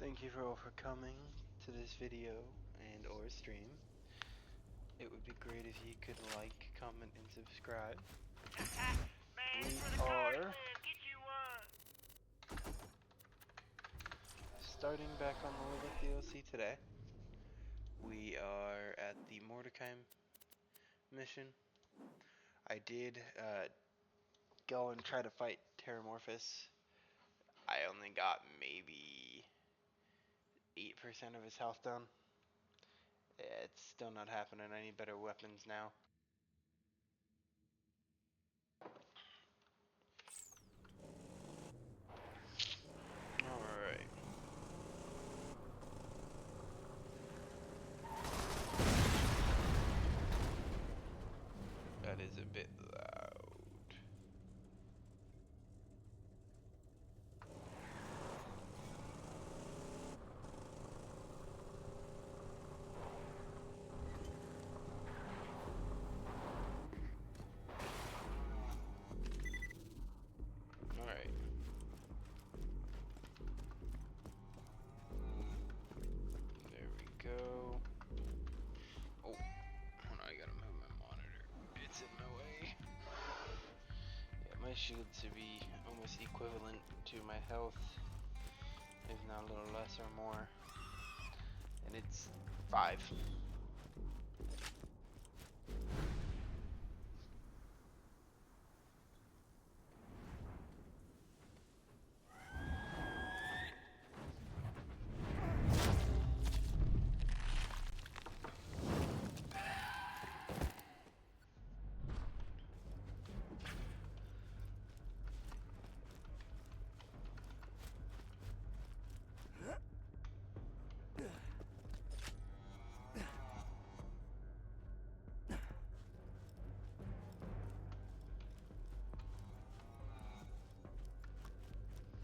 Thank you all for coming to this video and or stream. It would be great if you could like, comment, and subscribe. We are starting back on the Lilith DLC today. We are at the Mordecai mission. I did go and try to fight Terramorphous. I only got maybe 8% of his health down. It's still not happening. I need better weapons now. Alright. That is a bit loud. Alright. There we go. Oh, hold on, I gotta move my monitor. It's in my way. Yeah, my shield should be almost equivalent to my health, if not a little less or more. And it's 5.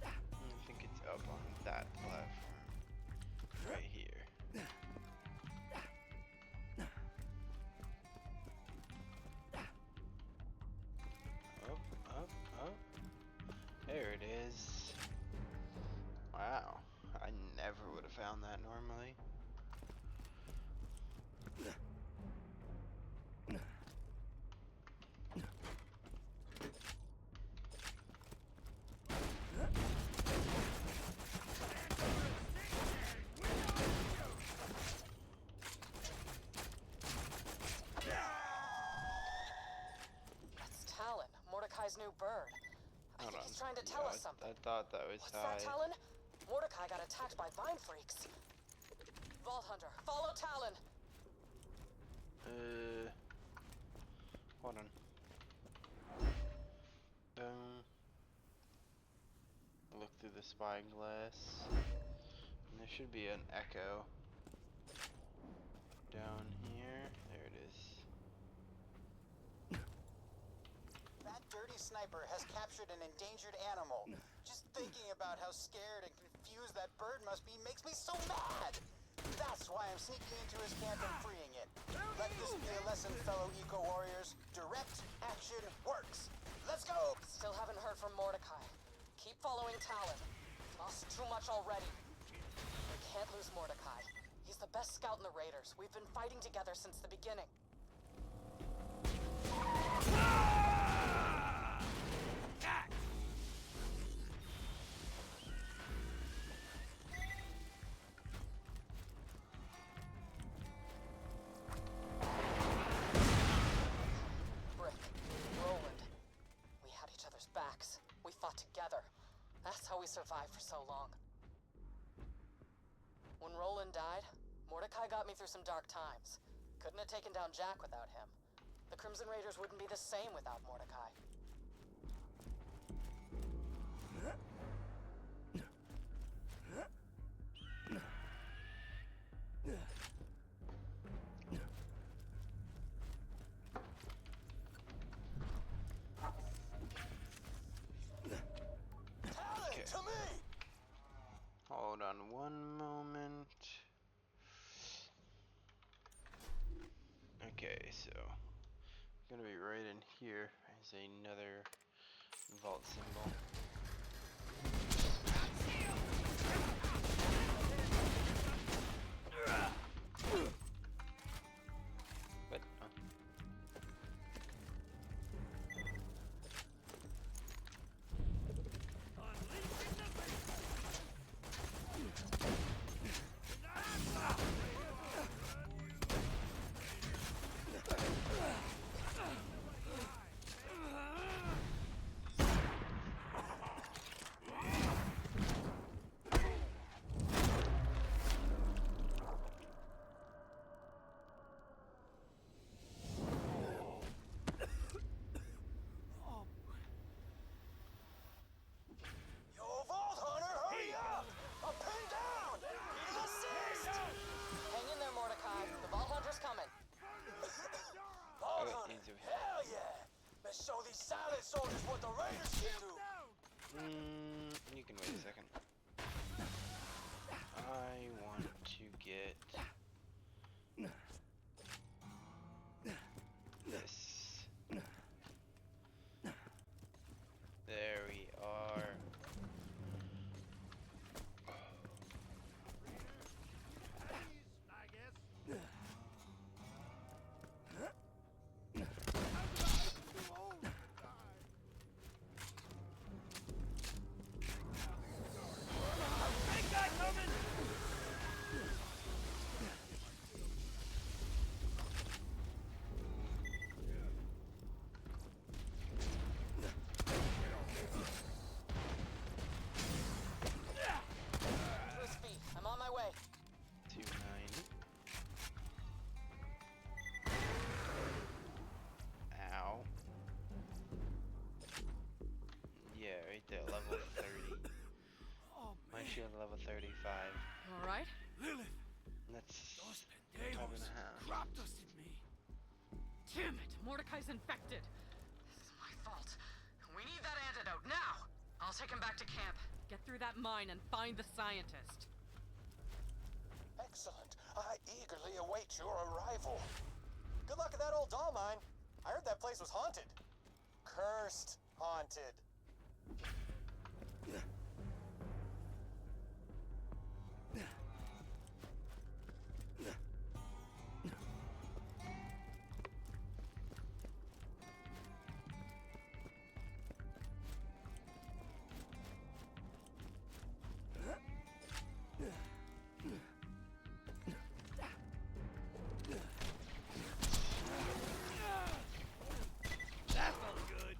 I think it's up on that platform. Right here. Up. There it is. Wow. I never would have found that normally. Mordecai's new bird. I think he's trying to tell us something. I thought that was What's that, Talon? Mordecai got attacked by vine freaks. Vault Hunter, follow Talon. Hold on. Look through the spyglass. And there should be an echo down here. There it is. That dirty sniper has captured an endangered animal. Just thinking about how scared and confused that bird must be makes me so mad! That's why I'm sneaking into his camp and freeing it. Let this be a lesson, fellow eco-warriors. Direct action works. Let's go! Still haven't heard from Mordecai. Keep following Talon. Lost too much already. We can't lose Mordecai. He's the best scout in the Raiders. We've been fighting together since the beginning. We fought together. That's how we survived for so long. When Roland died, Mordecai got me through some dark times. Couldn't have taken down Jack without him. The Crimson Raiders wouldn't be the same without Mordecai. Hold on one moment. Okay, so gonna be right in here is another vault symbol. show these silent soldiers what the Raiders can do. You can wait a second. I want to get this. There we are. Crispy, I'm on my way. 290. Ow. Yeah, right there, level 30. My shield level 35. All right. Lilith, That's those 5 and pendejos a half. crop dusted me. Damn it, Mordecai's infected. This is my fault. We need that antidote now. I'll take him back to camp. Get through that mine and find the scientist. Excellent. I eagerly await your arrival. Good luck at that old doll mine. I heard that place was haunted. Cursed haunted. That felt good.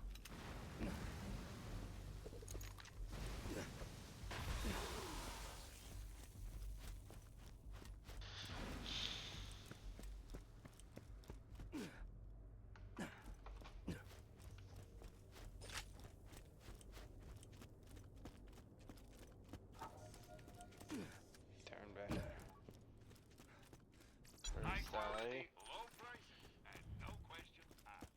Turn back. First eye. Low prices, and no questions asked.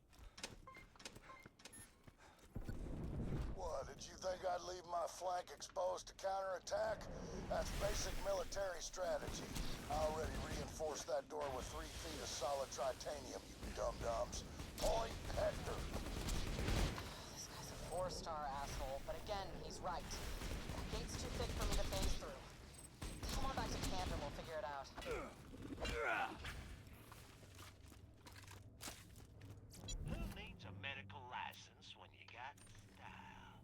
What, did you think I'd leave my flank exposed to counterattack? That's basic military strategy. I already reinforced that door with 3 feet of solid titanium, you dum-dums. Point Hector. This guy's a 4-star asshole, but again, he's right. The gate's too thick for me to phase through. Come on back to camp and we'll figure it out. Who needs a medical license when you got style?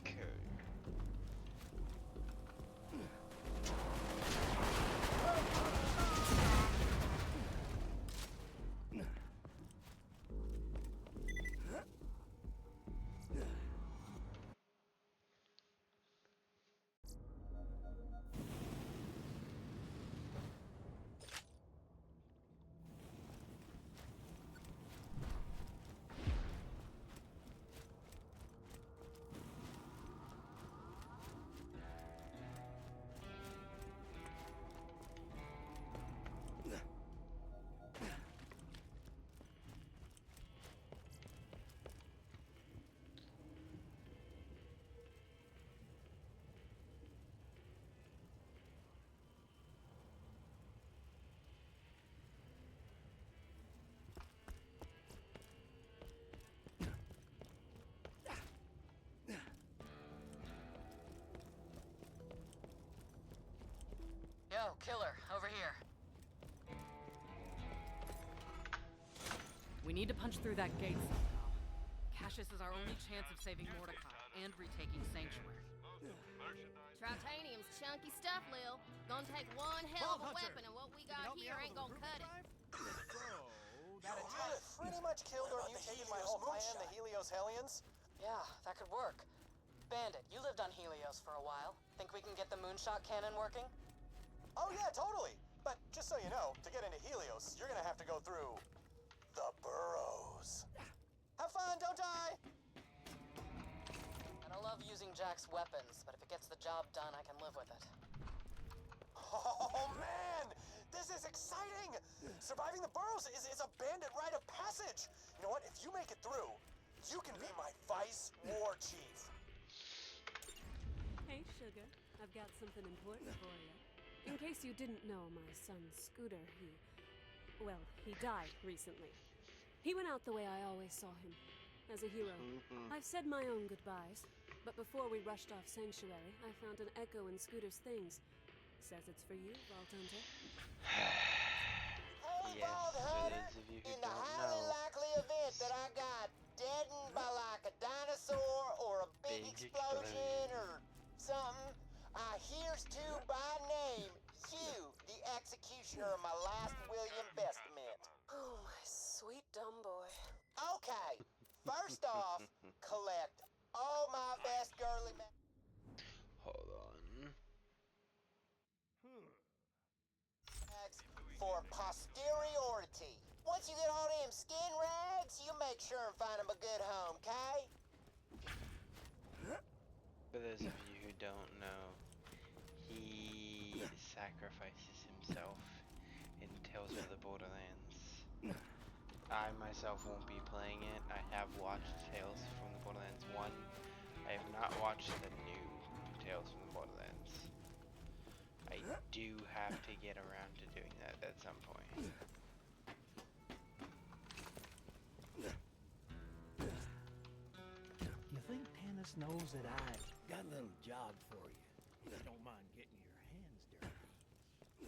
Okay. Yo, killer, over here. We need to punch through that gate somehow. Cassius is our only chance of saving Mordecai. and retaking Sanctuary. Tritanium's chunky stuff, Lil. Gonna take one hell of a weapon, and what we got here ain't gonna cut it. That attack pretty much killed or mutated my whole clan, the Helios Hellions. Yeah, that could work. Bandit, you lived on Helios for a while. Think we can get the moonshot cannon working? Oh yeah, totally. But just so you know, to get into Helios, you're gonna have to go through the burrows. Have fun, don't die! I don't love using Jack's weapons, but if it gets the job done, I can live with it. Oh man, this is exciting! Surviving the burrows is a bandit rite of passage. You know what? If you make it through, you can be my vice war chief. Hey, Sugar. I've got something important for you. In case you didn't know, my son Scooter, he died recently. He went out the way I always saw him, as a hero. I've said my own goodbyes, but before we rushed off Sanctuary, I found an echo in Scooter's things. Says it's for you, Vault Hunter. Hey, Yes, Vault for Hunter, those of you who in the don't highly know. likely event that I got deadened by like a dinosaur or a big explosion or something, here's to by name you, the executioner of my last William Bestament. Oh, my sweet dumb boy. Okay, first off, collect all my best girly Hold on. mags for posteriority. Once you get all them skin rags, you make sure and find them a good home, okay? For those of you who don't know, he sacrifices himself in Tales of the Borderlands. I myself won't be playing it. I have watched Tales from the Borderlands 1. I have not watched the new Tales from the Borderlands. I do have to get around to doing that at some point. You think Tannis knows that I got a little job for you? If you don't mind getting your hands dirty.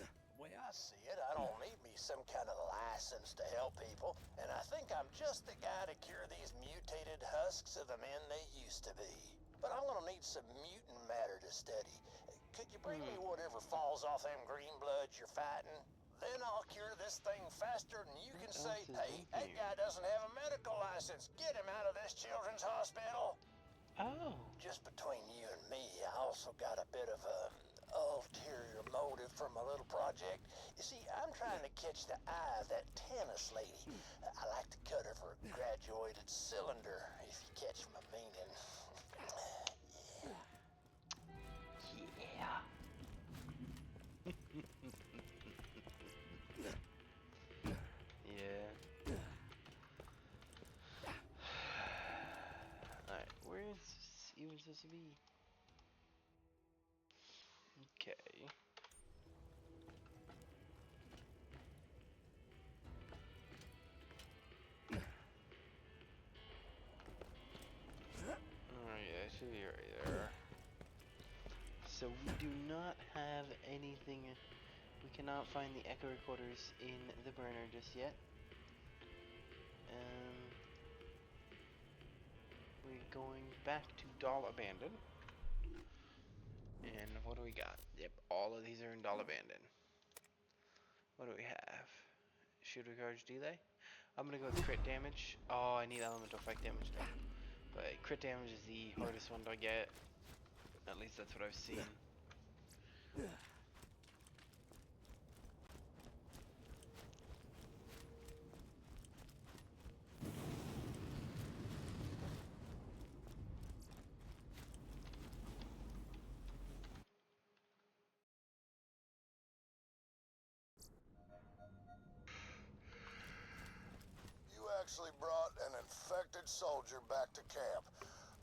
The way I see it, I don't need me some kind of license to help people, and I think I'm just the guy to cure these mutated husks of the men they used to be. But I'm gonna need some mutant matter to study. Could you bring me whatever falls off them green bloods you're fighting? Then I'll cure this thing faster than you can say, hey, that guy doesn't have a medical license. Get him out of this children's hospital. Oh. Just between you and me, I also got a bit of a ulterior motive for my little project. You see, I'm trying to catch the eye of that Tannis lady. I like to cut her for a graduated cylinder, if you catch my meaning. Yeah. Yeah. Alright, where is this even supposed to be? Okay. Oh yeah, it should be right there. So we do not have anything. We cannot find the echo recorders in the burner just yet. We're going back to Doll Abandon. And what do we got? Yep, all of these are in Doll Abandon. What do we have? Shooter charge delay? I'm gonna go with crit damage. Oh, I need elemental effect damage though. But crit damage is the hardest one to get. At least that's what I've seen. You actually brought an infected soldier back to camp.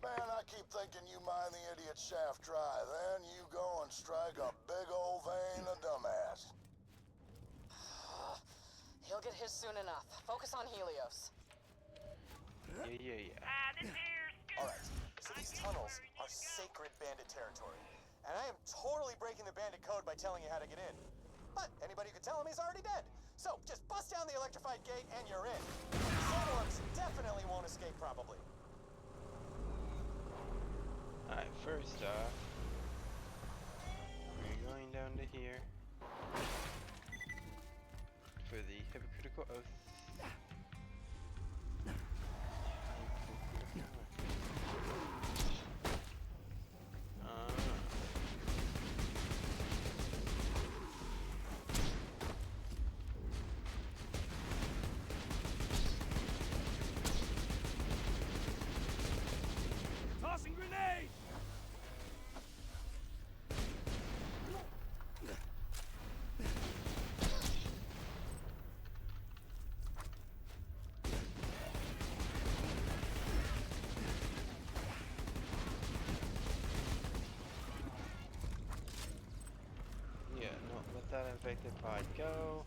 Man, I keep thinking you mine the idiot shaft dry. Then you go and strike a big old vein of dumbass. He'll get his soon enough. Focus on Helios. Yeah. Alright, so these tunnels are sacred bandit territory. And I am totally breaking the bandit code by telling you how to get in. But anybody who could tell him he's already dead. So just bust down the electrified gate and you're in. Sandworms definitely won't escape probably. First off, we're going down to here for the hypocritical oath. Tossing grenade! Yeah, no, let that infected pod go.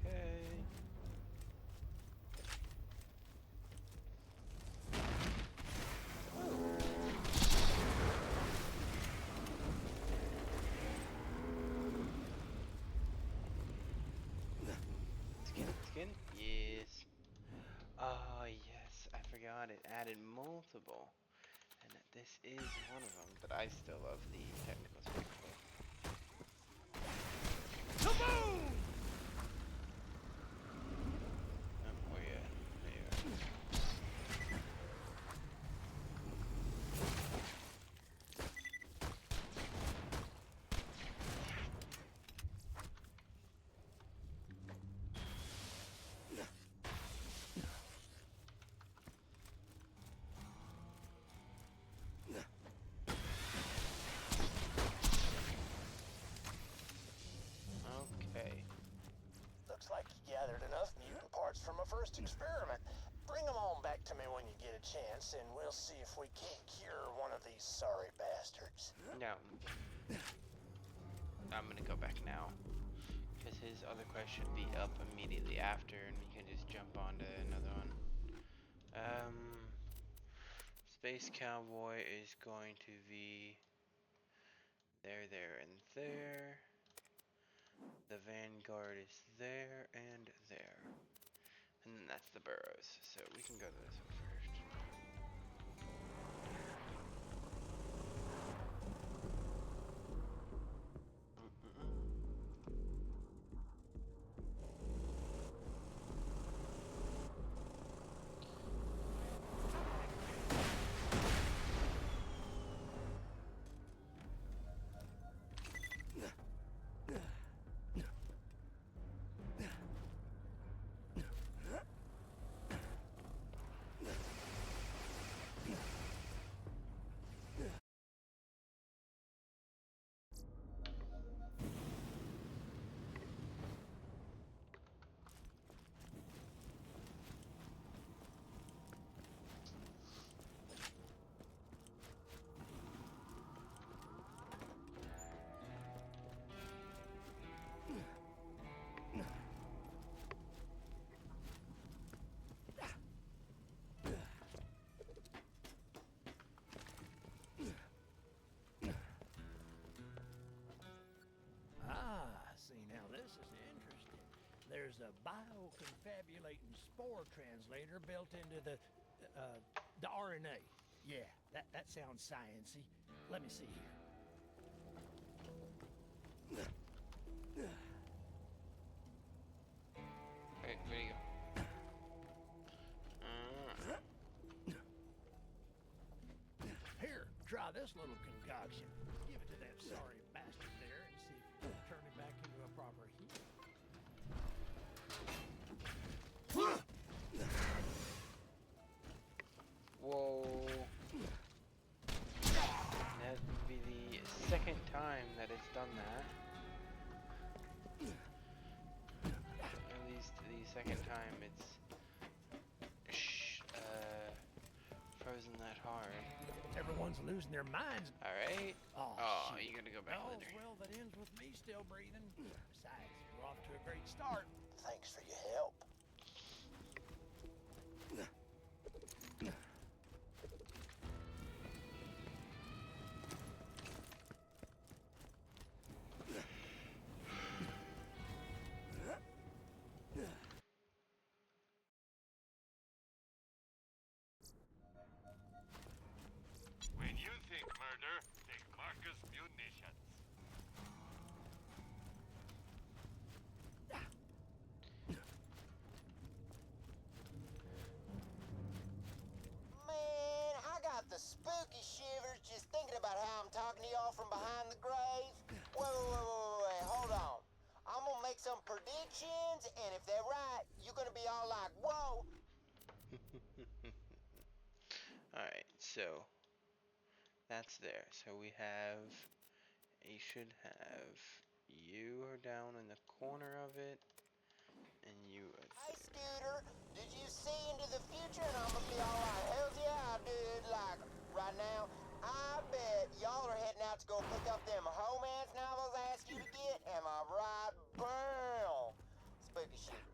Okay. Skin? Yes. Oh, yes. I forgot it added multiple. And that this is one of them, but I still love the technical spectacle. Kaboom! Oh, where you at? There you are. Okay. Looks like you gathered enough mutant parts from a first experiment. Bring them on back to me when you get a chance, and we'll see if we can't cure one of these sorry bastards. No. I'm gonna go back now. Because his other quest should be up immediately after, and we can just jump on to another one. Space Cowboy is going to be there, and there. The Vanguard is there and there. And then that's the burrows. So we can go to this one first. There's a bioconfabulating spore translator built into the RNA. Yeah, that sounds science-y. Let me see here. Wait, where you go? Here, try this little concoction. Give it to that sorry bastard there and see if you can turn it back into a proper heat. Whoa. That would be the second time that it's done that. At least the second time it's from wasn't that hard. Everyone's losing their minds. Alright. Oh, Oh, shoot. you gotta go back All's later. well that ends with me still breathing. Besides, we're off to a great start. Thanks for your help. When you think murder, think Marcus Munitions. Man, I got the spooky shivers just thinking about how I'm talking to y'all from behind the grave. Wait, hold on. I'm gonna make some predictions, and if they're right, you're gonna be all like, whoa. Alright, so that's there. So we have, you should have, you are down in the corner of it, and you are Hey, there. Scooter, did you see into the future? And I'm gonna be all like, hells yeah, I did. Like, right now, I bet y'all are heading out to go pick up them romance novels I asked you to get. Am I right? Bam! Spooky shivers.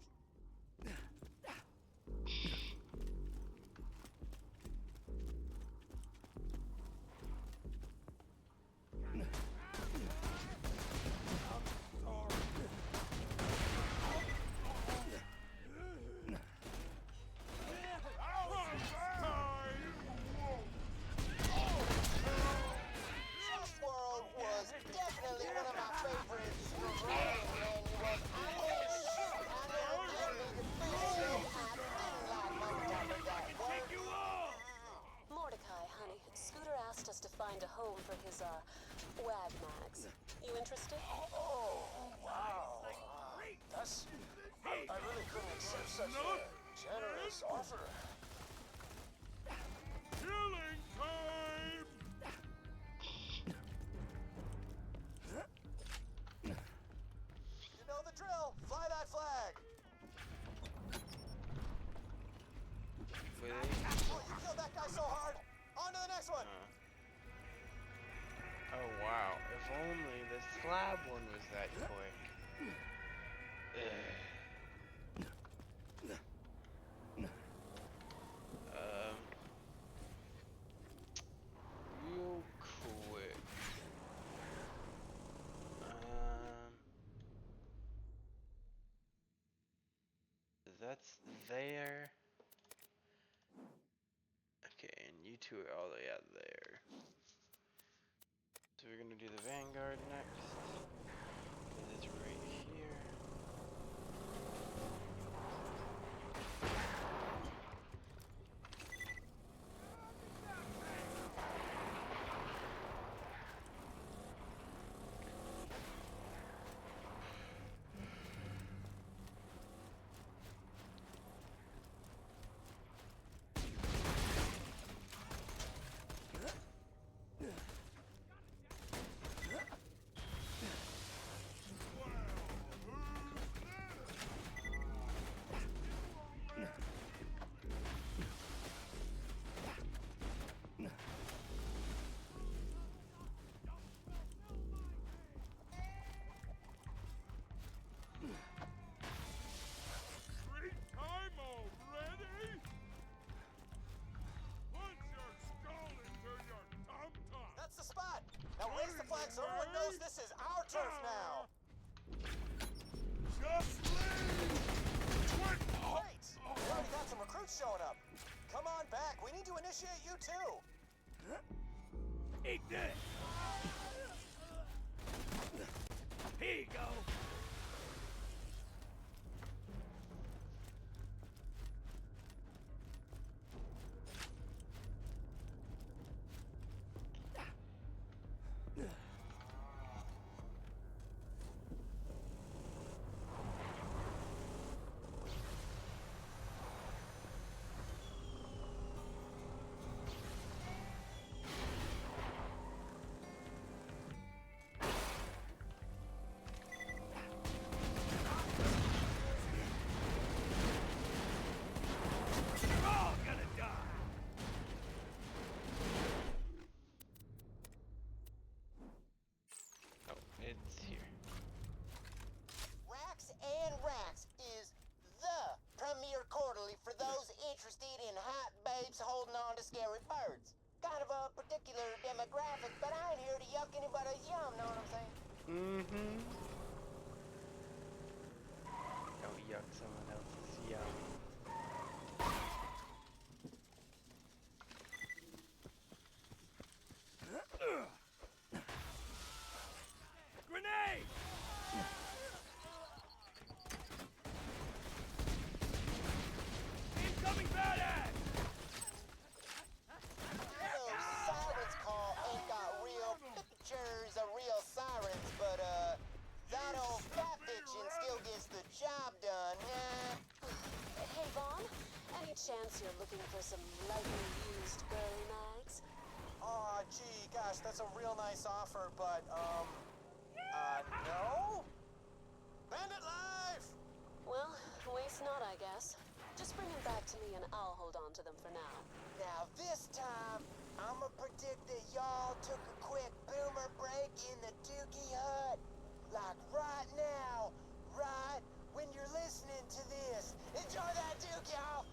This world was definitely one of my favorites. Manuals. I mean, shoot, I never did need to finish it. I didn't like Multiplier that way. Mordecai, honey, Scooter asked us to find a home for his, wag mags. You interested? Oh, wow. I really couldn't accept such a generous offer. Killing time! You know the drill. Fly that flag. Were they? Oh, you killed that guy so hard. On to the next one. Oh wow, if only the slab one was that quick. Ugh. Real quick. That's there. Okay, and you two are all the way out there. So we're gonna do the Vanguard next. 'Cause it's right here. Free time already? Punch your skull into your tum-tum! That's the spot. Now raise the flag so everyone knows this is our turf now. Just leave! Quick! Great. We already got some recruits showing up. Come on back. We need to initiate you too. Eat this! Here you go! particular demographic, but I ain't here to yuck anybody's yum, know what I'm saying? Mm-hmm. Don't yuck someone else's yum. Grenade! Incoming badass! Those sirens call ain't got real pictures of real sirens, but that old fat bitchin' still gets the job done. Hey, Vaughn, any chance you're looking for some lightly used girly mags? Aw, gee, gosh, that's a real nice offer, but no? Bandit life! Well, waste not, I guess. Just bring them back to me and I'll hold on to them for now. Now this time, I'ma predict that y'all took a quick boomer break in the Dookie hut. Like right now, right when you're listening to this. Enjoy that, Duke, y'all!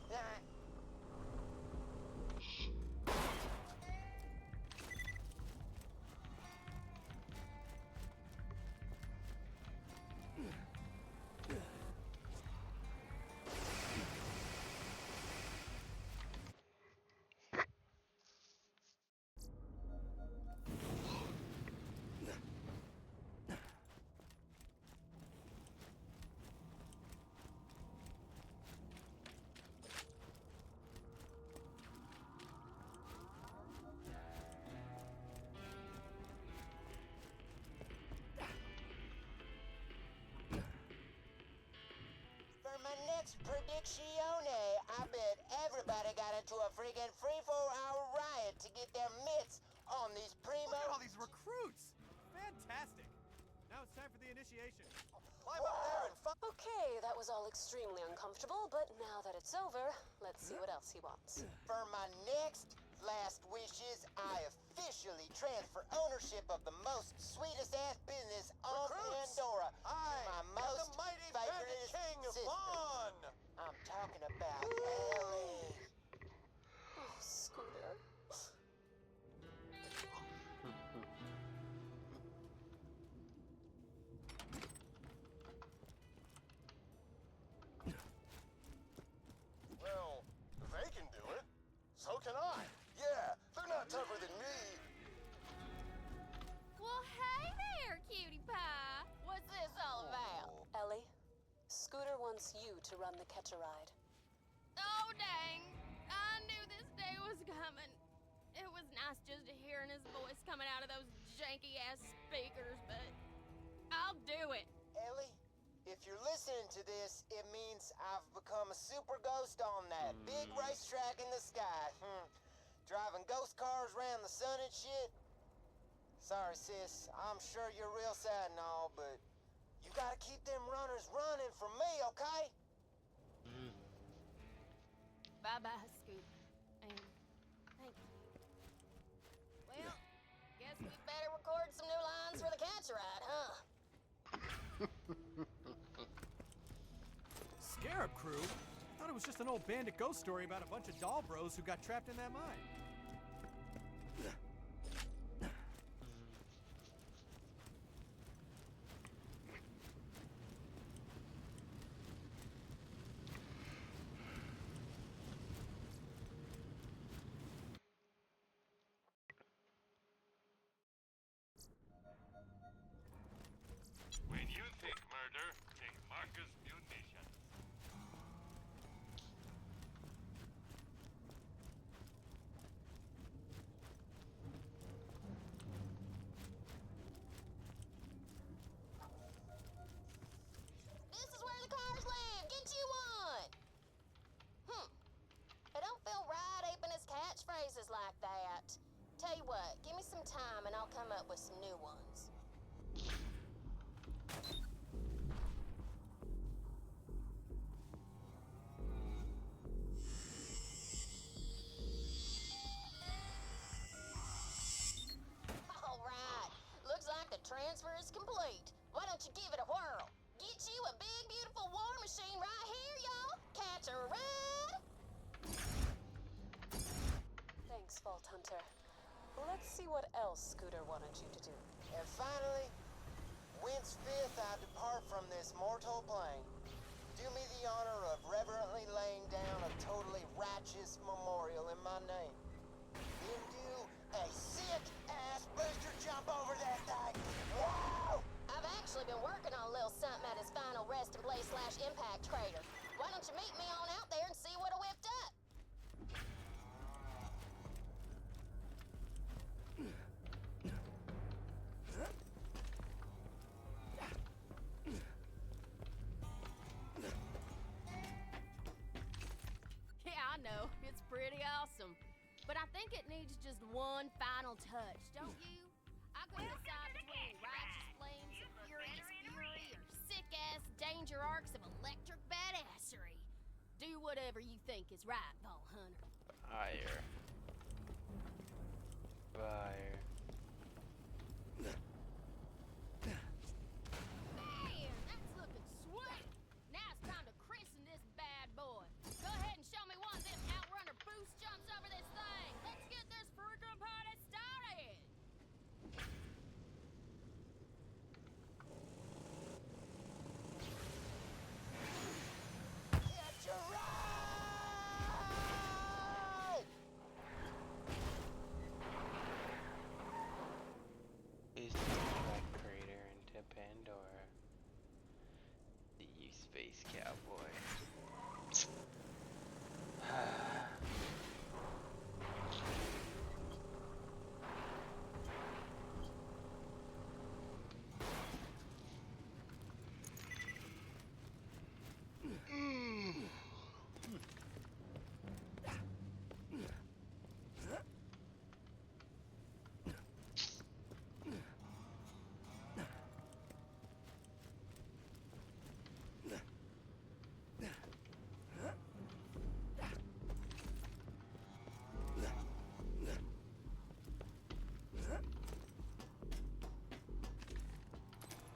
For my next predictione, I bet everybody got into a freaking free 4-hour riot to get their mitts on these primo. Look at all these recruits! Fantastic! Now it's time for the initiation. Climb up there and fuck. Okay, that was all extremely uncomfortable, but now that it's over, let's see what else he wants. For my next last wishes, I officially transfer ownership of the most sweetest ass business on Pandora to my most favorite sister. I'm talking about Ellie. Oh, Scooter. Well, they can do it. So can I. Yeah, they're not tougher than me. Well, hey there, cutie pie. What's this all about? Ellie, Scooter wants you to run the catch-a-ride. Oh, dang. I knew this day was coming. It was nice just hearing his voice coming out of those janky-ass speakers, but I'll do it. Ellie, if you're listening to this, it means I've become a super ghost on that big racetrack in the sky. Driving ghost cars around the sun and shit. Sorry, sis. I'm sure you're real sad and all, but you gotta keep them runners running for me, okay? Bye-bye, Scoot. And thank you. Well, guess we better record some new lines for the catch ride, huh? Scarab Crew? I thought it was just an old bandit ghost story about a bunch of doll bros who got trapped in that mine. When you think murder, think Marcus Munitions. This is where the cars live. Get you one. I don't feel right aping his catchphrases like that. Tell you what, give me some time and I'll come up with some new ones. All right. Looks like the transfer is complete. Why don't you give it a whirl? Get you a big, beautiful war machine right here, y'all. Catch a ride. Thanks, Vault Hunter. Let's see what else Scooter wanted you to do. And finally, whence fifth I depart from this mortal plane. Do me the honor of reverently laying down a totally righteous memorial in my name. Then do a sick-ass booster jump over that thing. Whoa! I've actually been working on a little something at his final rest and play / impact crater. Why don't you meet me on out there and see what I whipped up? Yeah, I know. It's pretty awesome. But I think it needs just one final touch, don't you? I couldn't decide between righteous flames of furious fury or sick-ass danger arcs of electric badassery. Do whatever you think is right, Ball Hunter. Fire. Fire. Man, that's looking sweet. Now it's time to christen this bad boy. Go ahead and show me one of them outrunner boost jumps over this thing. Let's get this freaking party started. Get your ride! Is the impact crater into Pandora. The space cowboy.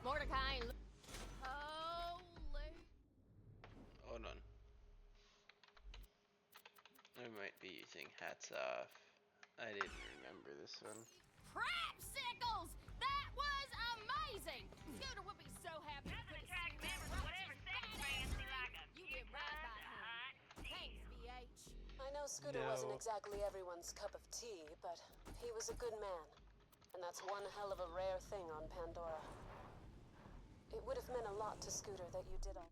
Mordecai ain't holy. Hold on. I might be using hats off. I didn't remember this one. Crapsicles! That was amazing! Scooter would be so happy to put a attract suit members on of whatever his sex badass fancy ring. like a You big did right by bud, him. hot Thanks, BH. I know Scooter No. wasn't exactly everyone's cup of tea, but he was a good man. And that's one hell of a rare thing on Pandora. It would have meant a lot to Scooter that you did all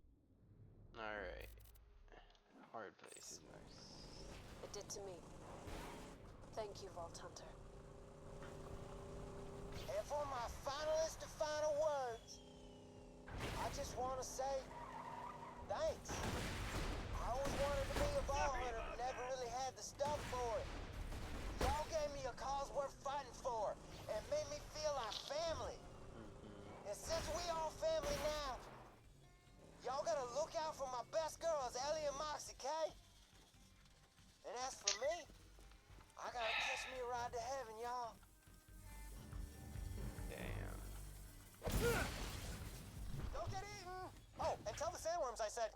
Alright. Hard place is nice. it did to me. Thank you, Vault Hunter. And for my finalist of final words, I just want to say thanks. I always wanted to be a ball hunter, but never really had the stuff for it. Y'all gave me a cause worth fighting for, and made me feel like family. And since we all family now, y'all gotta look out for my best girls, Ellie and Moxie, okay? And as for me, I gotta catch me a ride to heaven, y'all. Damn. Don't get eaten! Oh, and tell the sandworms I said.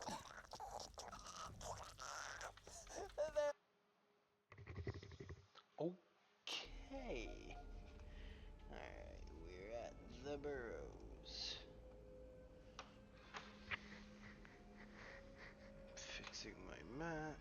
Okay. Alright, we're at the burrows. Fixing my map.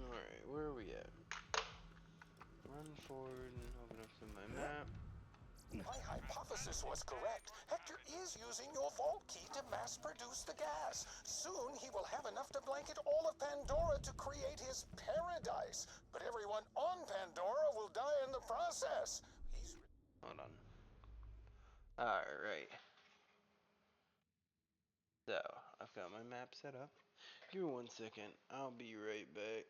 Alright, where are we at? Run forward and open up to my map. My hypothesis was correct. Hector is using your vault key to mass produce the gas. Soon he will have enough to blanket all of Pandora to create his paradise. But everyone on Pandora will die in the process. Hold on. Alright. So, I've got my map set up. Give me 1 second. I'll be right back.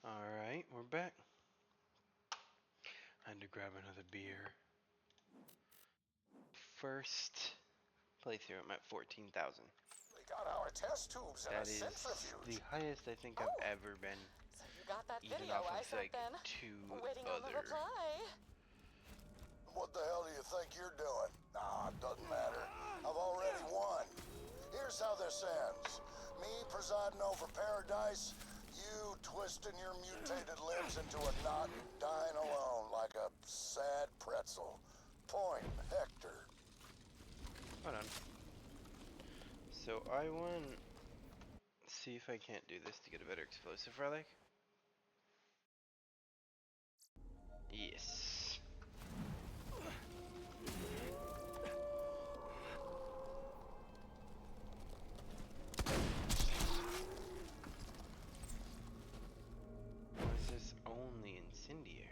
Alright, we're back. I had to grab another beer. First playthrough, I'm at 14,000. We got our test tubes and a That is centrifuge. the highest I think I've ever been. So you got that Even video off I of sent like then? 2 Waiting on the other. reply. What the hell do you think you're doing? Nah, it doesn't matter. I've already won. Here's how this ends. Me presiding over paradise, you twisting your mutated limbs into a knot and dying alone like a sad pretzel. Point, Hector. Hold on. So I want to see if I can't do this to get a better explosive relic. Yes. Why is this only incendiary?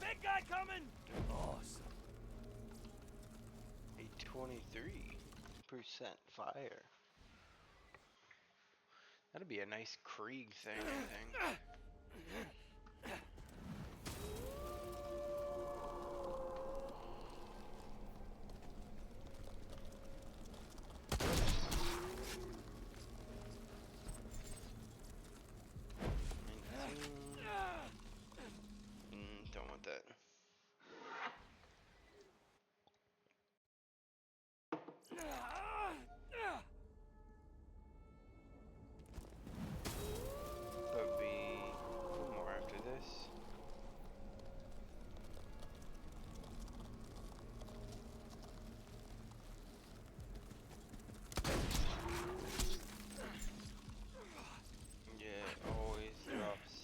Big guy coming! Awesome. A 23% fire. That'd be a nice Krieg thing, I think. Don't want that. There'll be one more after this. Yeah, it always drops.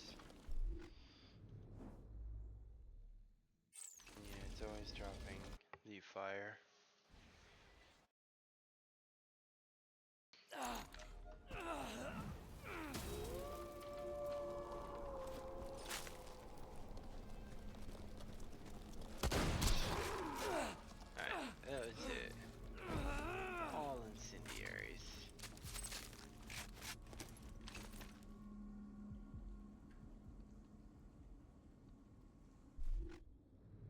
Yeah, it's always dropping the fire. Alright, that was it. All incendiaries.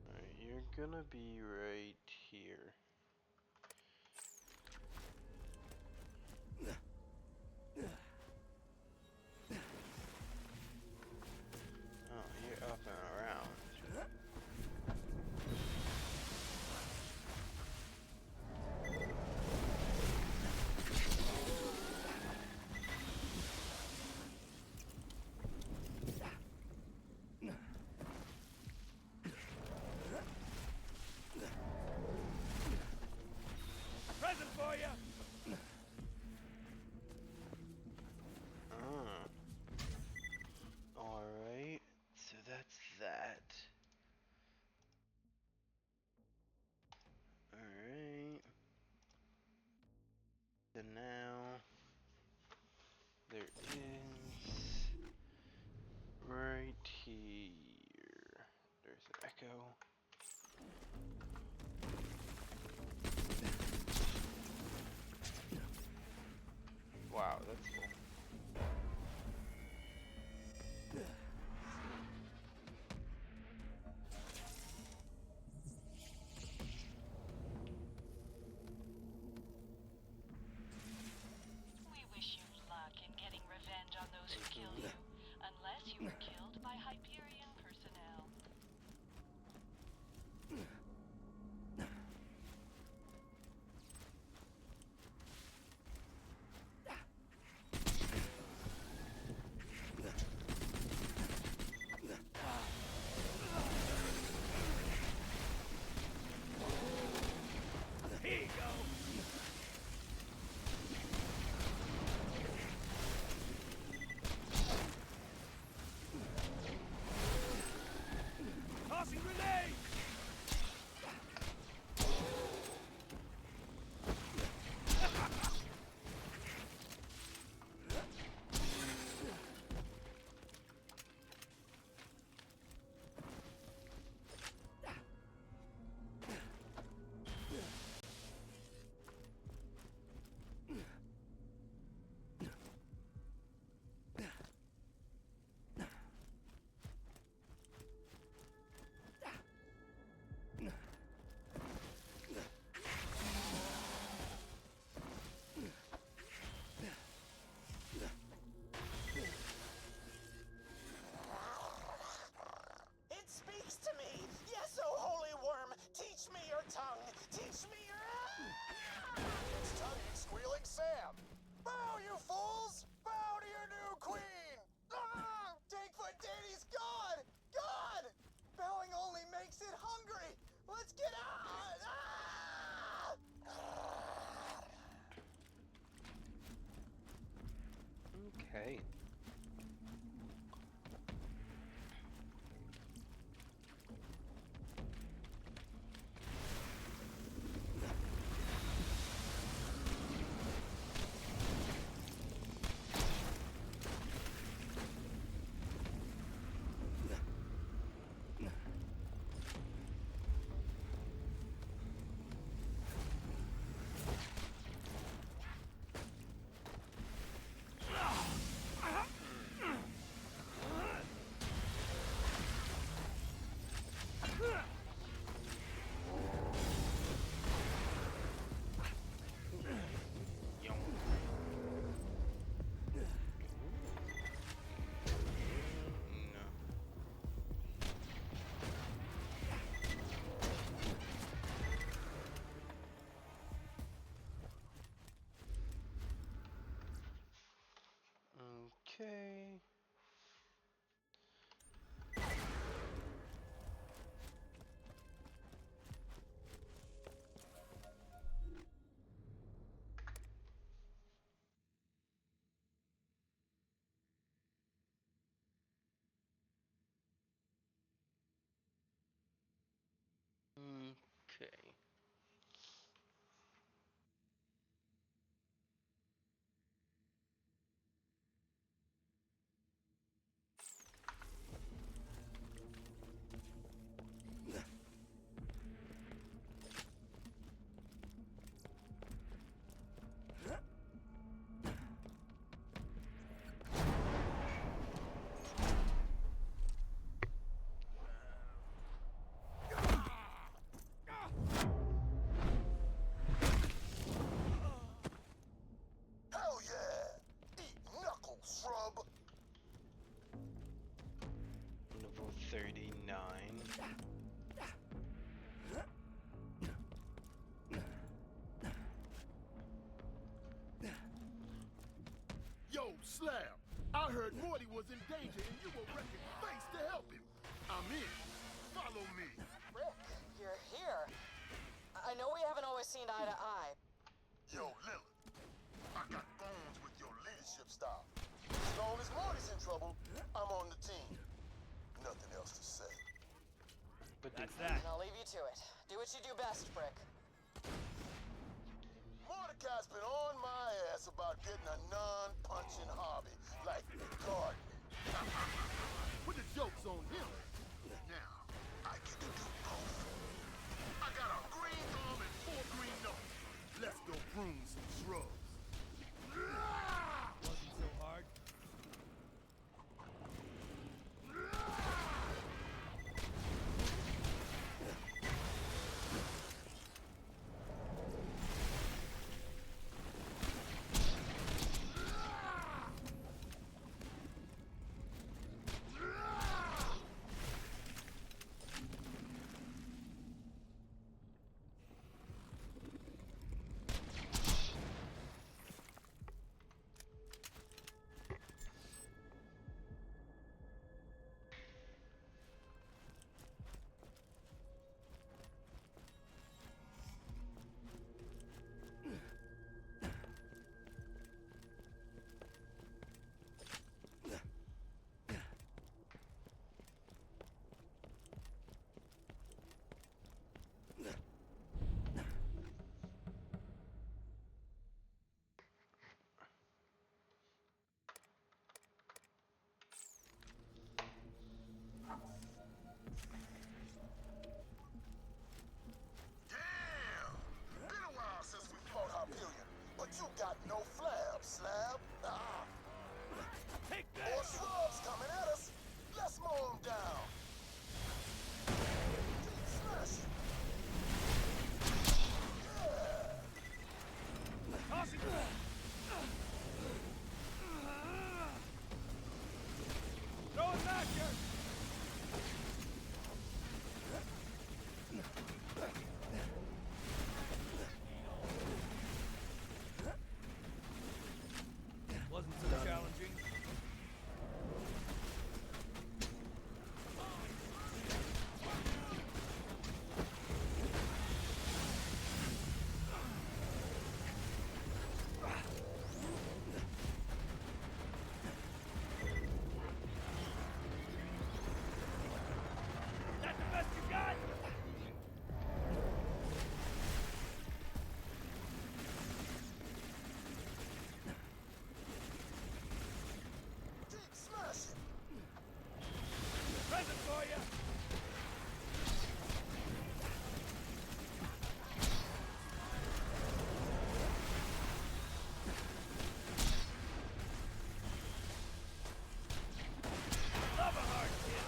Alright, you're gonna be right here. Oh, you're up and around. Present for you! Alright, so that's that. Alright. So now there is right here. There's an echo. Wow, that's cool. We wish you luck in getting revenge on those who killed you, unless you were killed by Hyperion personnel. Right. Okay. Okay. Hell yeah! Eat knuckles, shrub! Level 39. Yo, Slab, I heard Morty was in danger and you were wrecking face to help him. I'm in. Follow me. Rick, you're here. I know we haven't always seen eye to eye. Yo, Lilith, I got bones with your leadership style. As long as Morty's in trouble, I'm on the team. Nothing else to say. But That's And that. I'll leave you to it. Do what you do best, Brick. Mordecai's been on my ass about getting a non-punching hobby, like gardening. Put the joke's on him. Now, I get to do both. I got a green thumb and 4 green nose. Let's go prune some shrubs. Wasn't so hard. ya! Love a hard kill!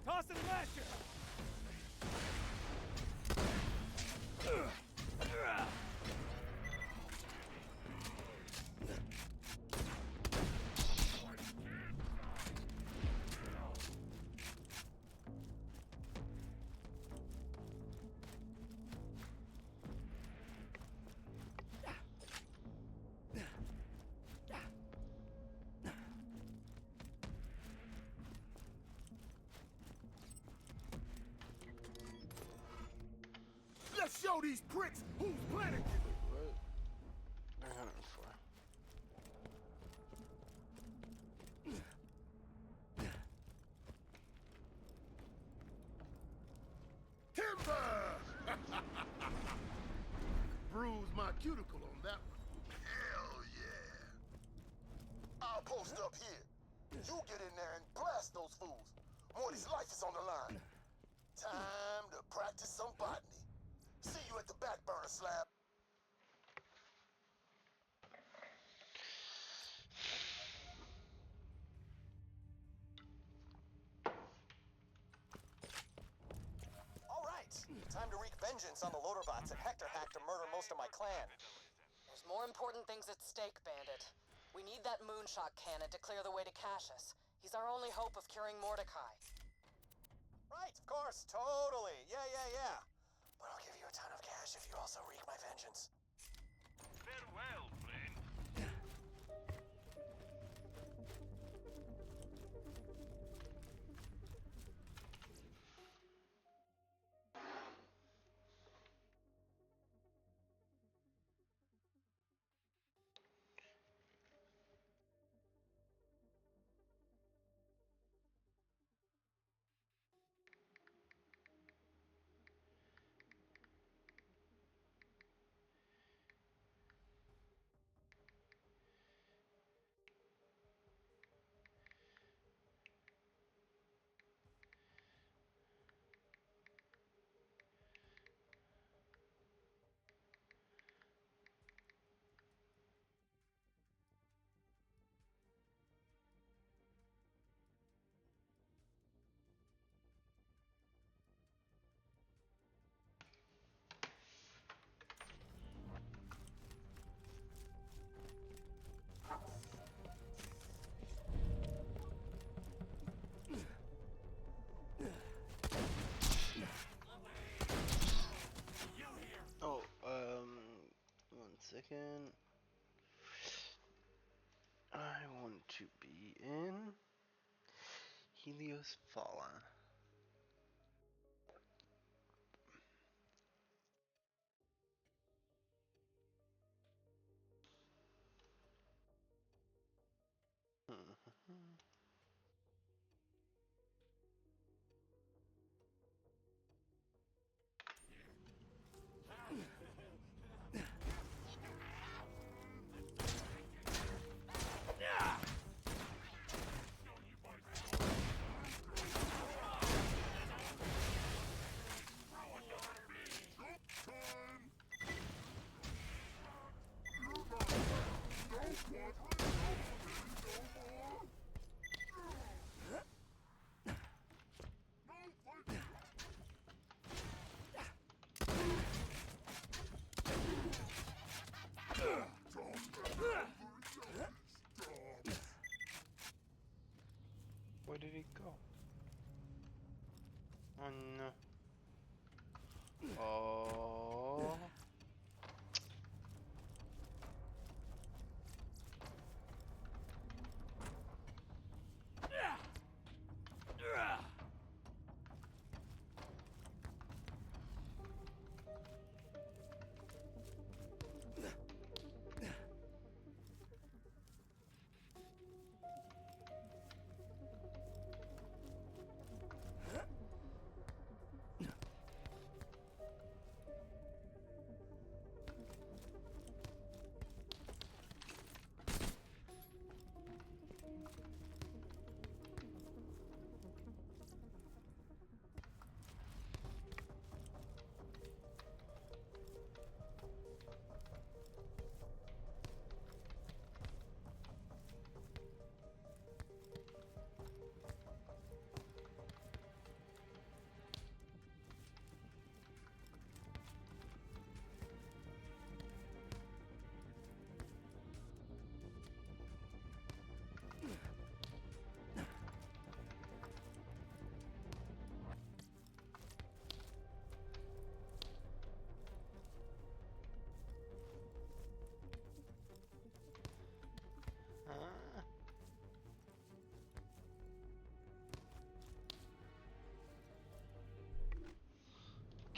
Toss and lasher! Let's show these pricks who's planning. What? They're hunting for. Timber! Bruise my cuticle on that one. Hell yeah. I'll post up here. You get in there and blast those fools. Morty's life is on the line. Time to practice some botany. See you at the back burner, Slab. All right, time to wreak vengeance on the Loaderbots and Hector hack to murder most of my clan. There's more important things at stake, Bandit. We need that moonshot cannon to clear the way to Cassius. He's our only hope of curing Mordecai. Right, of course, totally. Yeah. But I'll give you a ton of cash if you also wreak my vengeance. Farewell, friend. Oh, 1 second. I want to be in Helios Fallen. Where did he go? Oh no. Oh.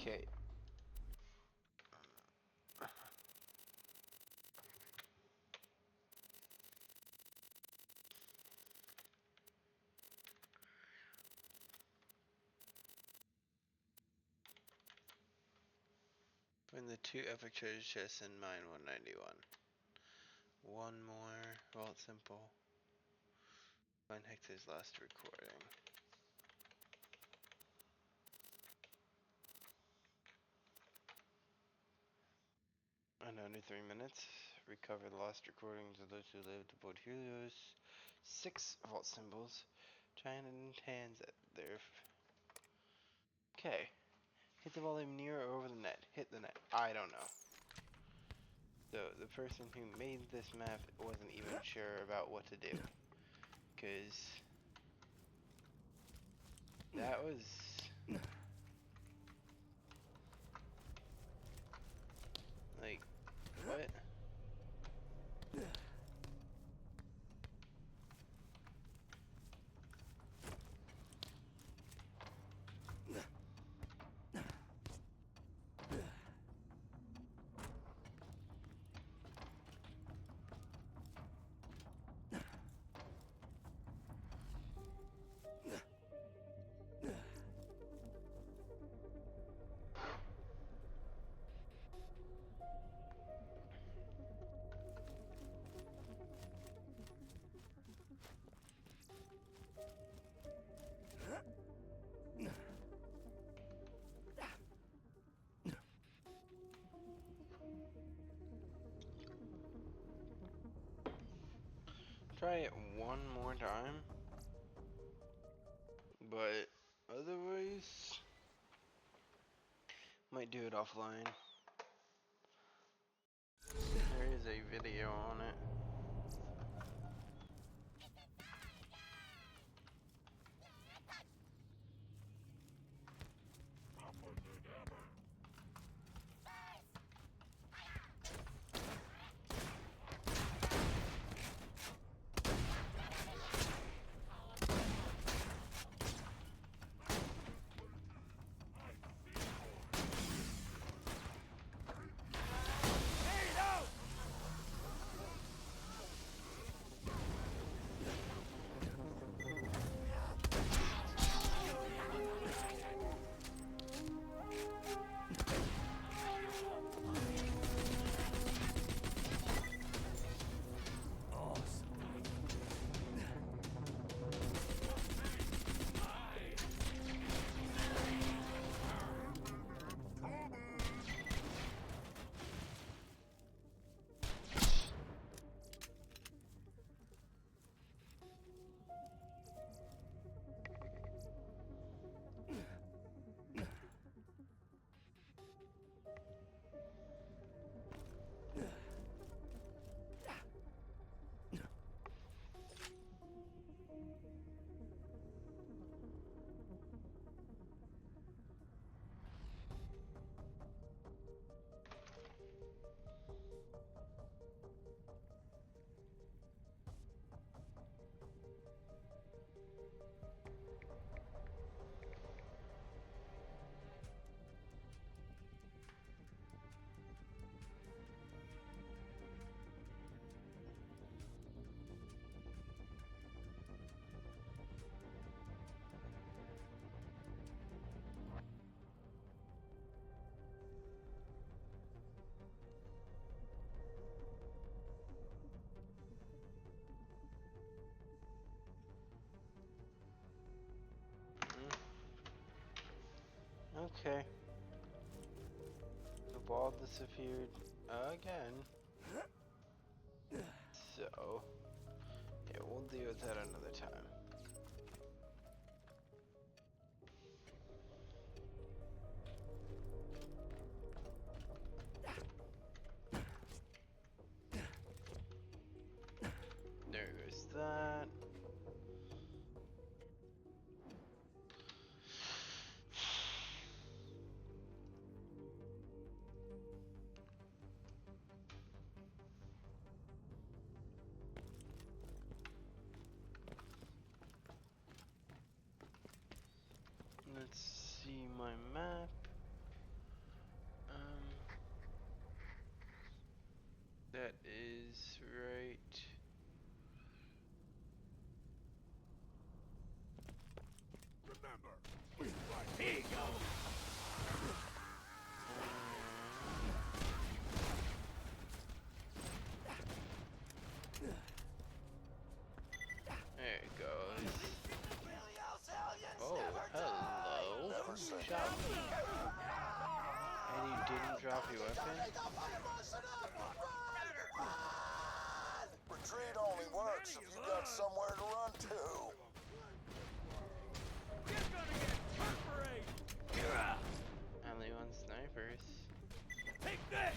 Okay. Find the 2 epic treasure chests in mine 191. One more. Vault simple. Find Hector's last recording. In under 3 minutes, recover the lost recordings of those who lived aboard Helios. 6 vault symbols. Giant hands at their. Okay. Hit the volume near or over the net. Hit the net. I don't know. So the person who made this map wasn't even sure about what to do. Cause that was like what? Try it one more time, but otherwise might do it offline. There is a video on it. Okay. The ball disappeared again. So, yeah, we'll deal with that another time. There goes that. Let's see my map. that is right. Here you go. There it goes. Oh, hello. Shot. And you didn't drop your weapon? Retreat only works if you got somewhere to run to. You're gonna get perforated. Only one snipers. Take this.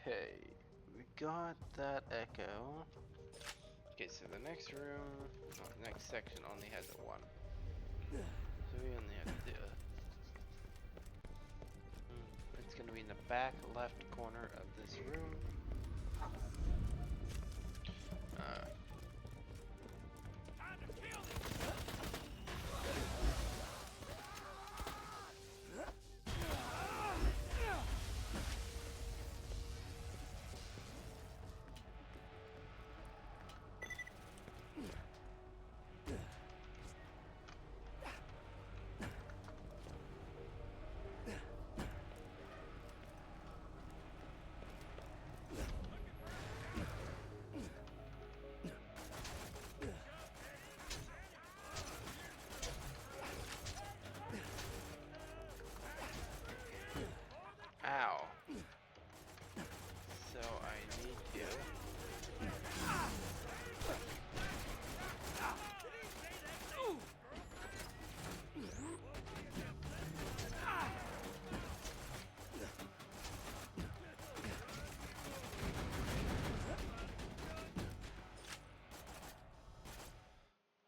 Okay, we got that echo. Okay, so the next room, no, the next section only has a 1. So we only have to do it's gonna be in the back left corner of this room. Ow. So I need to...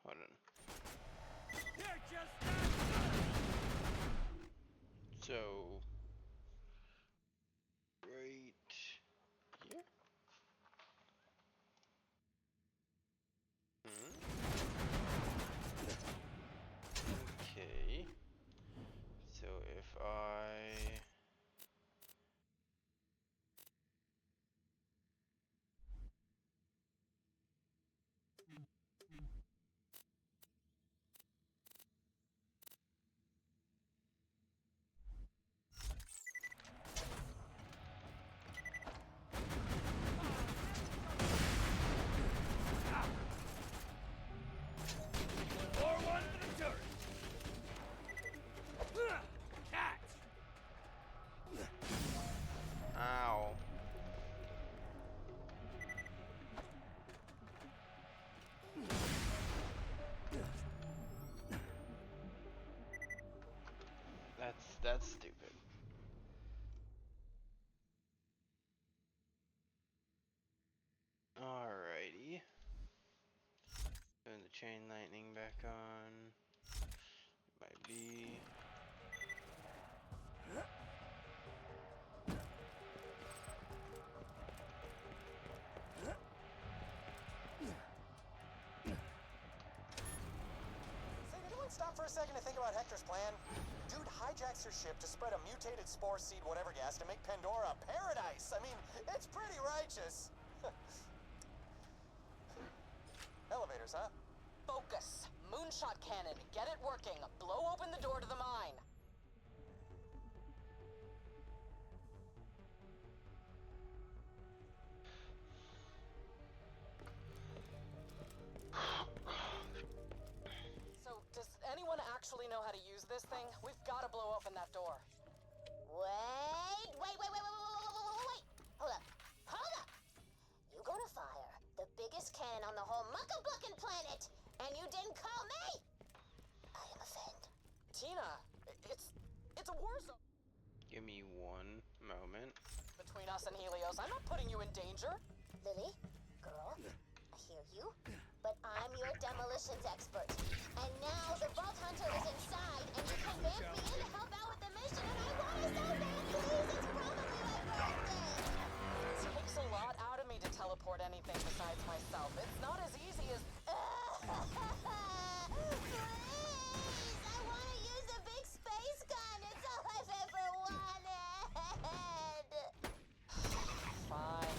Hold on. So... right here? Okay. So if I... Ow. That's stupid. Alrighty. Turn the chain lightning back on. Might be. Say, did anyone stop for a second to think about Hector's plan? Dude hijacks her ship to spread a mutated spore seed whatever gas to make Pandora a paradise. I mean, it's pretty righteous. Elevators, huh? Focus. Moonshot cannon. Get it working. Blow open the door to the mine. So, does anyone actually know how to use this thing? We've got to blow open that door. Wait. Hold up. You gonna fire the biggest cannon on the whole muckabucking planet, and you didn't call me? I am offended. Tina, it's a war zone. Give me one moment. Between us and Helios, I'm not putting you in danger. Lily, girl, I hear you, but I'm your demolitions expert. And now the Vault Hunter is inside, and you convinced me in to help out with the mission, and I want it so bad, please! It's probably my birthday! It takes a lot out of me to teleport anything besides myself. It's not as easy as... Please! I want to use the big space gun! It's all I've ever wanted! Fine.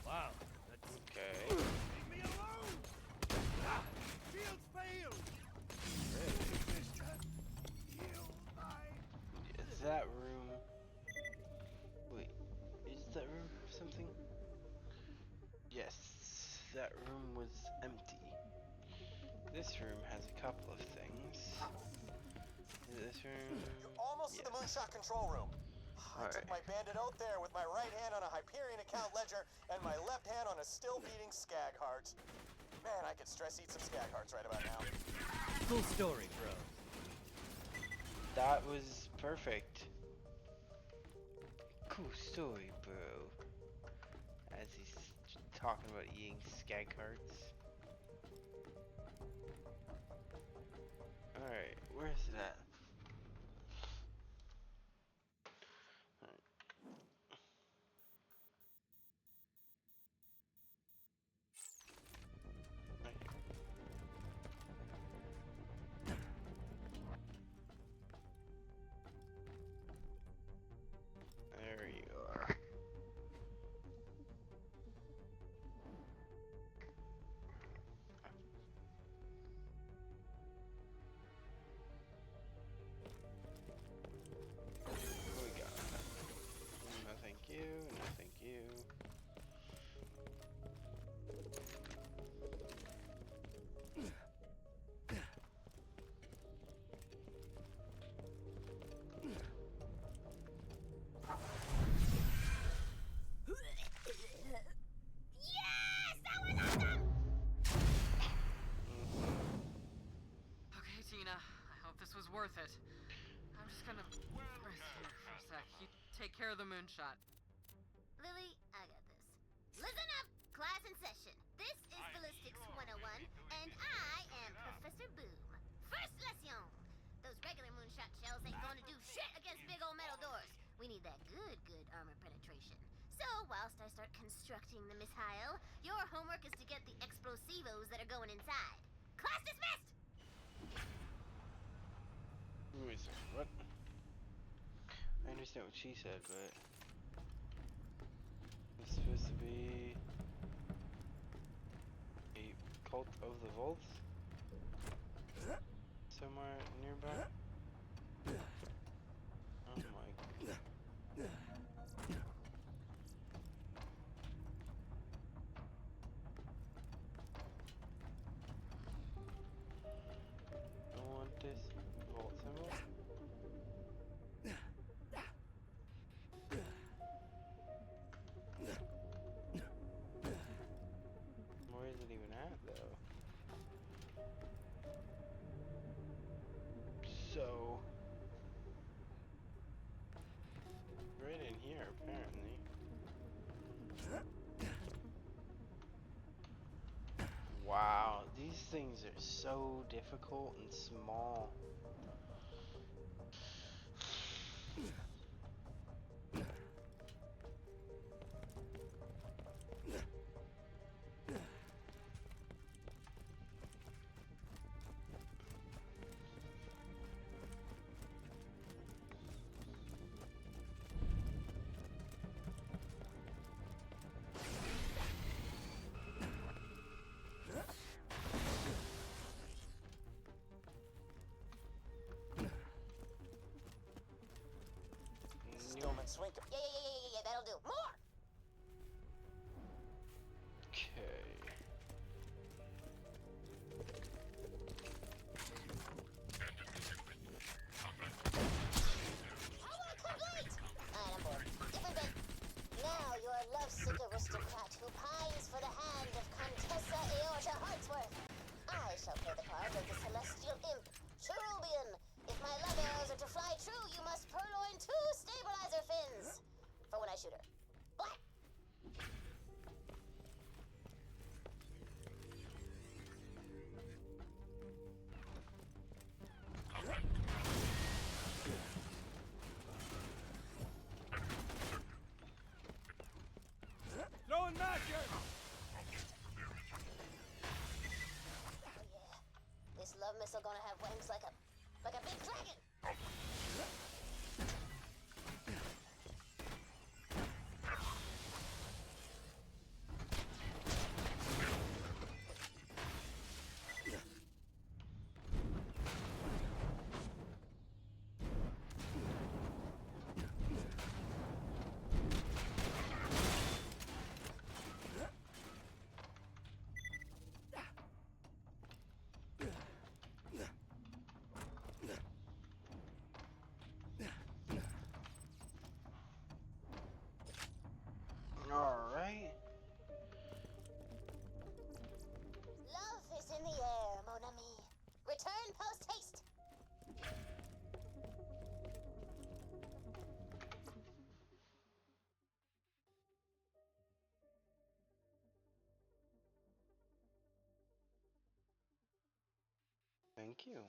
Wow. Okay. Leave me alone! Ah, shield's failed! Is that room... Wait, is that room something? Yes, that room was empty. This room has a couple of things. This room... You're almost to the moonshot control room. I took my bandit out there with my right hand on a Hyperion account ledger and my left hand on a still beating skag heart. Man, I could stress eat some skag hearts right about now. Cool story, bro. That was perfect. Cool story, bro. As he's talking about eating skag hearts. Alright, where's it at? There you are. What we got? No thank you, no thank you. Yes! That was awesome! Okay, Tina. I hope this was worth it. I'm just gonna rest here for a sec. You take care of the moonshot. Lily, I got this. Listen up, class in session. This is Ballistics 101, and I am Professor Boom. First lesson. Those regular moonshot shells ain't gonna do shit against big old metal doors. We need that good armor penetration. So, whilst I start constructing the missile, your homework is to get the explosivos that are going inside. Class dismissed! Wait a second, what? I understand what she said, but... It's supposed to be... a cult of the vaults? Somewhere nearby? Oh my... I want this vault symbol. Where is it even at, though? So... right in here, apparently. Wow, these things are so difficult and small. Stillman swing. Yeah, that'll do. More! Okay. Homework complete! Alright, I'm bored. Different bit. Now your lovesick aristocrat shall play the part of the celestial imp, Cherubian. If my love arrows are to fly true, you must purloin 2 stabilizer fins. For when I shoot her. What? Throwing magic! Oh yeah. This love missile gonna have wings like a big dragon. Alright. Love is in the air, mon ami. Return post haste. Thank you.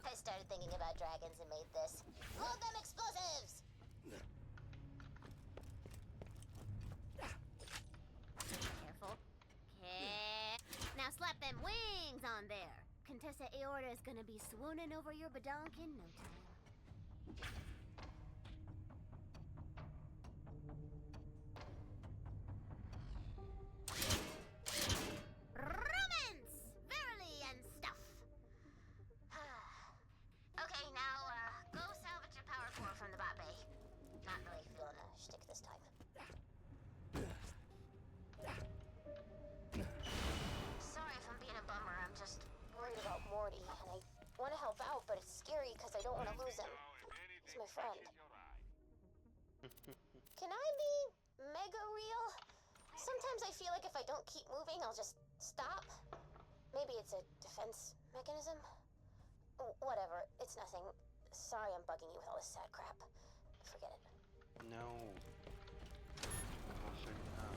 I started thinking about dragons and made this. Load them explosives! Careful. Now slap them wings on there. Contessa Aorta is gonna be swooning over your badonk in no time. Romance! Verily and stuff. Okay, now, go salvage a power core from the bot bay. Not really feeling a shtick this time. Sorry if I'm being a bummer, I'm just worried about Morty, and I want to help out, but it's scary because I don't want to lose him. He's my friend. Can I be mega real? Sometimes I feel like if I don't keep moving, I'll just stop. Maybe it's a defense mechanism? Whatever, it's nothing. Sorry I'm bugging you with all this sad crap. Forget it. No. Most certainly not.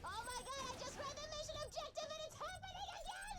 Oh my god, I just read the mission objective and it's happening again!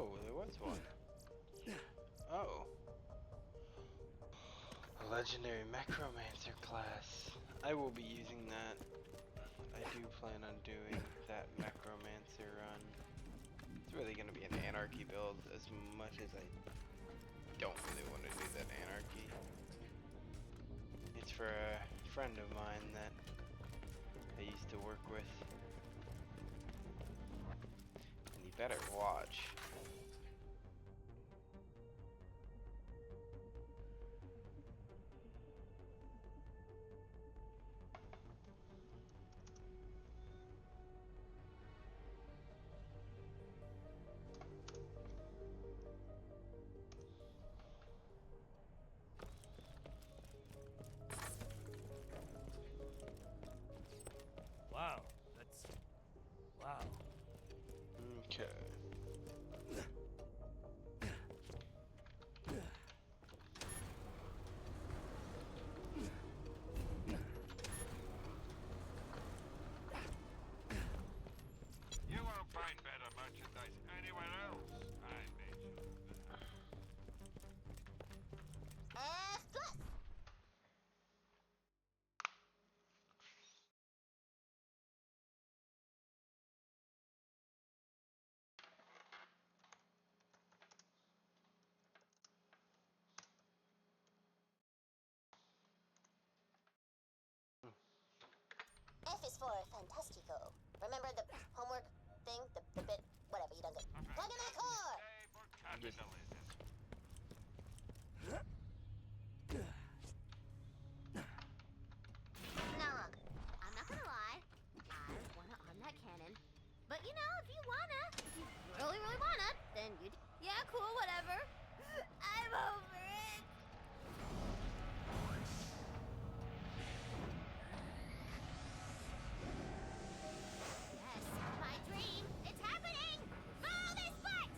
Oh, there was one. Oh. A legendary Necromancer class. I will be using that. I do plan on doing that Necromancer run. It's really going to be an Anarchy build as much as I don't really want to do that Anarchy. It's for a friend of mine that I used to work with. And you better watch. Wow, that's... wow. Okay. You won't find better merchandise anywhere else. I made sure of that. Plus. F is for fantastico. Remember the homework thing? The bit, whatever, you done good. Plug in that core! Hey, for capitalism. Now look, I'm not gonna lie. I wanna arm that cannon. But you know, if you really, really wanna, then you yeah, cool, whatever. I'm over it. Yes, my dream. It's happening. Follow this foot.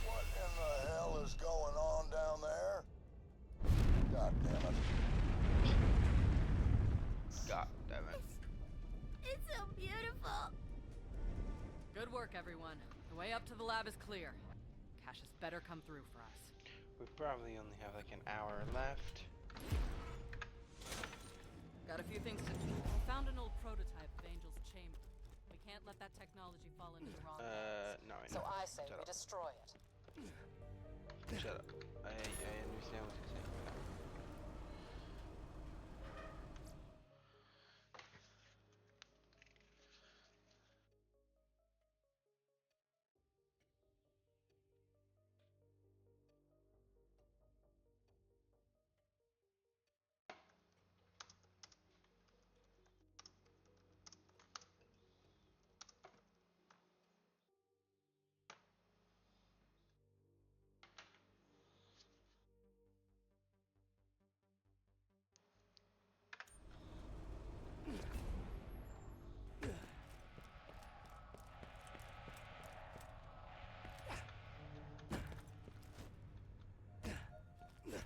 What in the hell is going on down there? God damn it. God damn it. It's so beautiful. Good work, everyone. The way up to the lab is clear. Cassius better come through for us. We probably only have like an hour left. Got a few things to do. I found an old prototype of Angel's chamber. We can't let that technology fall into the wrong hands. No, I So know. I say Shut we up. destroy it. Shut up. I understand what you're saying. But no.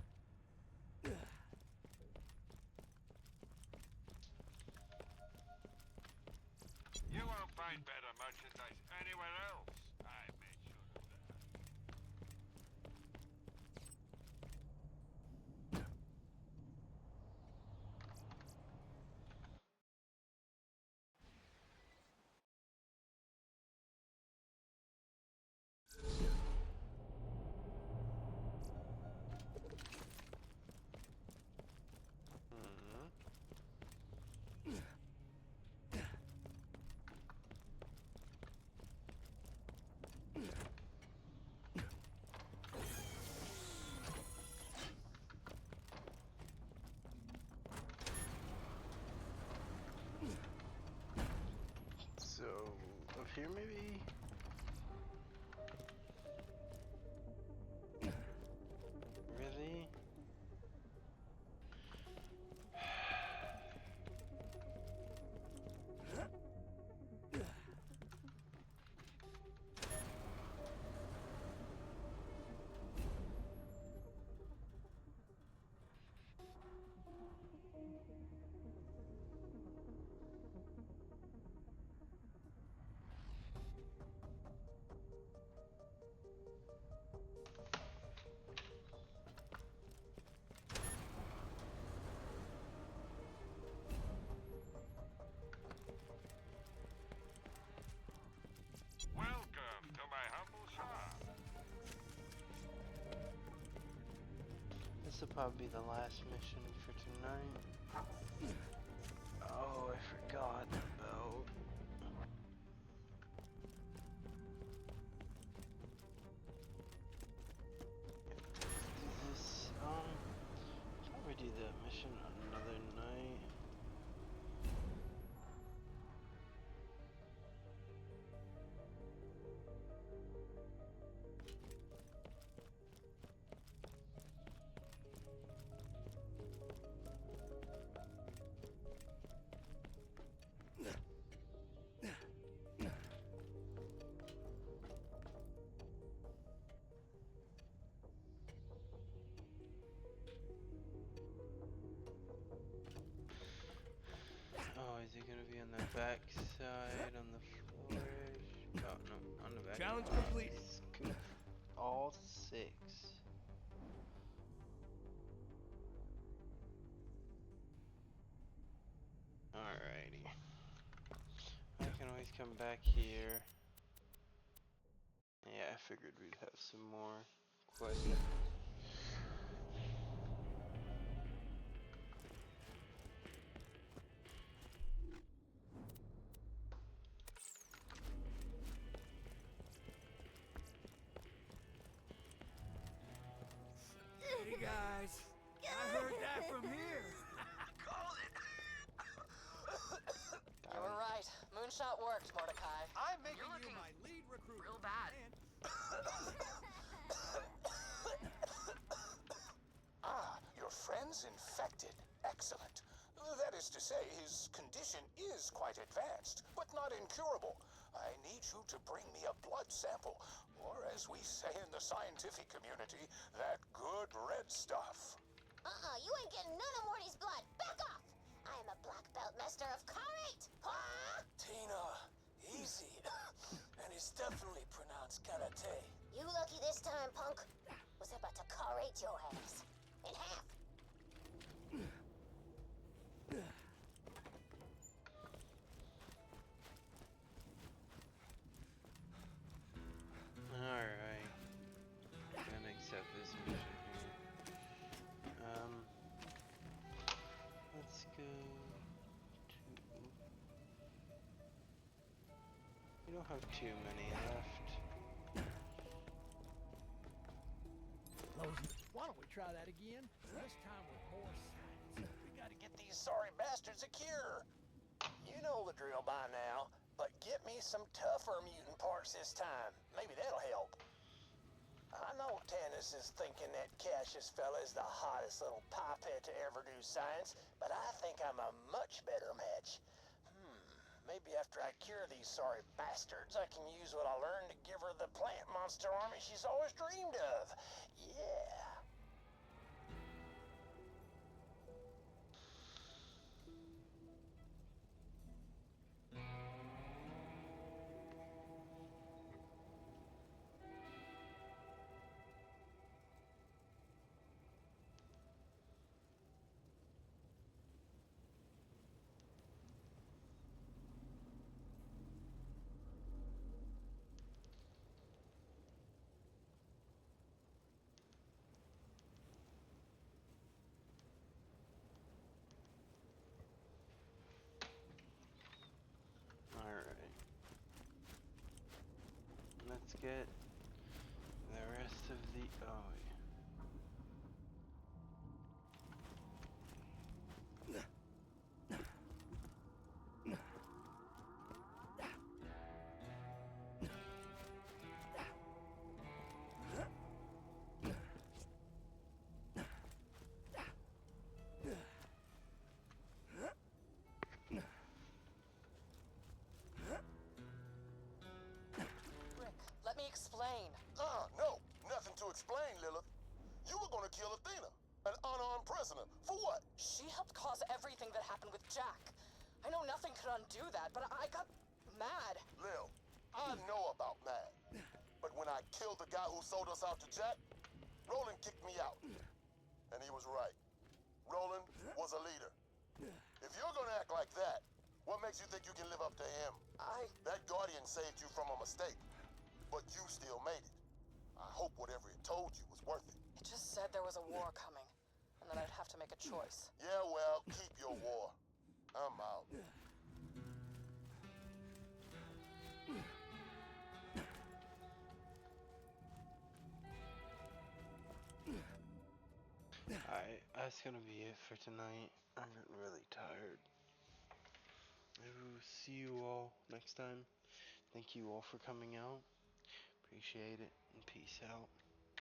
You won't find better merchandise anywhere else. I made sure of that. here, maybe? Really? Welcome to my humble shop. This will probably be the last mission for tonight. Oh, I forgot about... Do this, probably do the mission on another night. Oh, is he gonna be on the back side, on the floor? Oh, no, on the back. Challenge complete. All 6. Alrighty. I can always come back here. Yeah, I figured we'd have some more questions. Hey guys, I heard that from here. Called it. You were right. Moonshot worked, Mordecai. I'm making You're you looking my lead recruiter. real bad. And Your friend's infected. Excellent. That is to say, his condition is quite advanced, but not incurable. I need you to bring me a blood sample, or as we say in the scientific community, that good red stuff. You ain't getting none of Morty's blood. Back off! I am a black belt master of karate. Tina, easy. And it's definitely pronounced karate. You lucky this time, punk. Was about to karate your ass in half. Alright. Gonna accept this mission here. Let's go to... We don't have too many left. Lozy, why don't we try that again? This time with more science. We gotta get these sorry bastards a cure. You know the drill by now, but get me some tougher mutant parts this time. Maybe that'll help. I know Tannis is thinking that Cassius fella is the hottest little pipette to ever do science, but I think I'm a much better match. Maybe after I cure these sorry bastards, I can use what I learned to give her the plant monster army she's always dreamed of. Yeah. Alright. Let's get the rest of the... Oh, yeah. to kill Athena, an unarmed prisoner. For what? She helped cause everything that happened with Jack. I know nothing could undo that, but I got mad. Lil, I know about Mad. But when I killed the guy who sold us out to Jack, Roland kicked me out. And he was right. Roland was a leader. If you're gonna act like that, what makes you think you can live up to him? That Guardian saved you from a mistake, but you still made it. I hope whatever it told you was worth it. It just said there was a war coming, and that I'd have to make a choice. Yeah, well, keep your war. I'm out. Alright, that's gonna be it for tonight. I'm getting really tired. Maybe we'll see you all next time. Thank you all for coming out. Appreciate it, and peace out.